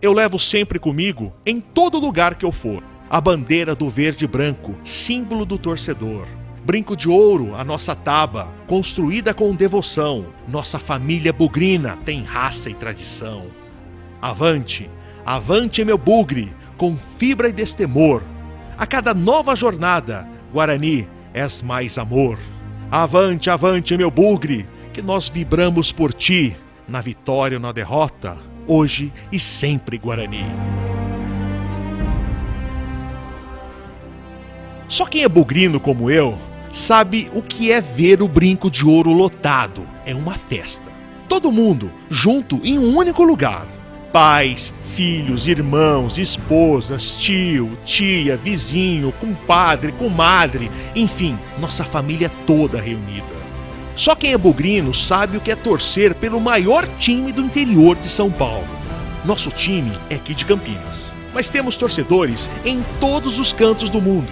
eu levo sempre comigo, em todo lugar que eu for, a bandeira do verde e branco, símbolo do torcedor. Brinco de ouro, a nossa taba, construída com devoção. Nossa família bugrina tem raça e tradição. Avante, avante meu bugre, com fibra e destemor. A cada nova jornada, Guarani, és mais amor. Avante, avante meu bugre, que nós vibramos por ti, na vitória ou na derrota, hoje e sempre Guarani. Só quem é bugrino como eu, sabe o que é ver o Brinco de Ouro lotado. É uma festa. Todo mundo junto em um único lugar. Pais, filhos, irmãos, esposas, tio, tia, vizinho, compadre, comadre, enfim, nossa família toda reunida. Só quem é bugrino sabe o que é torcer pelo maior time do interior de São Paulo. Nosso time é aqui de Campinas, mas temos torcedores em todos os cantos do mundo.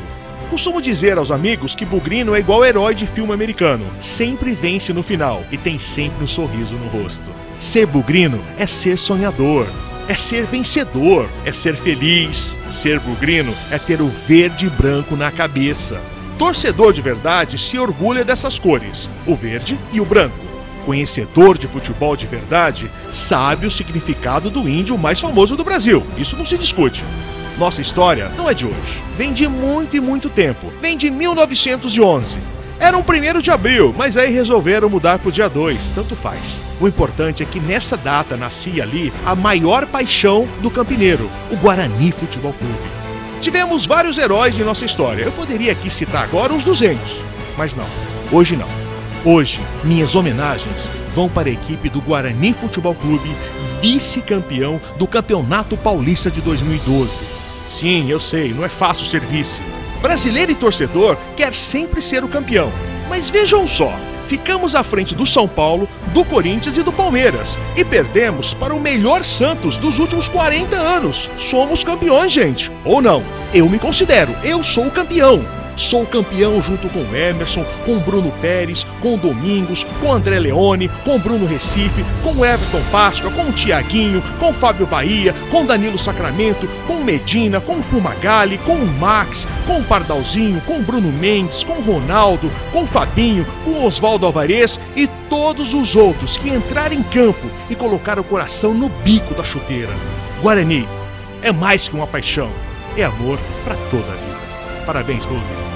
Costumo dizer aos amigos que bugrino é igual herói de filme americano. Sempre vence no final e tem sempre um sorriso no rosto. Ser bugrino é ser sonhador, é ser vencedor, é ser feliz. Ser bugrino é ter o verde e branco na cabeça. Torcedor de verdade se orgulha dessas cores, o verde e o branco. Conhecedor de futebol de verdade sabe o significado do índio mais famoso do Brasil. Isso não se discute. Nossa história não é de hoje. Vem de muito e muito tempo. Vem de 1911. Era um 1º de abril, mas aí resolveram mudar para o dia 2. Tanto faz. O importante é que nessa data nascia ali a maior paixão do campineiro, o Guarani Futebol Clube. Tivemos vários heróis em nossa história. Eu poderia aqui citar agora uns 200. Mas não. Hoje não. Hoje, minhas homenagens vão para a equipe do Guarani Futebol Clube, vice-campeão do Campeonato Paulista de 2012. Sim, eu sei, não é fácil ser vice. Brasileiro e torcedor quer sempre ser o campeão. Mas vejam só, ficamos à frente do São Paulo, do Corinthians e do Palmeiras. E perdemos para o melhor Santos dos últimos 40 anos. Somos campeões, gente. Ou não, eu me considero, eu sou o campeão. Sou campeão junto com o Emerson, com o Bruno Pérez, com o Domingos, com o André Leone, com o Bruno Recife, com o Everton Páscoa, com o Tiaguinho, com o Fábio Bahia, com o Danilo Sacramento, com o Medina, com o Fumagalli, com o Max, com o Pardalzinho, com o Bruno Mendes, com o Ronaldo, com o Fabinho, com o Oswaldo Alvarez e todos os outros que entraram em campo e colocaram o coração no bico da chuteira. Guarani é mais que uma paixão, é amor para toda a vida. Parabéns, Rubens.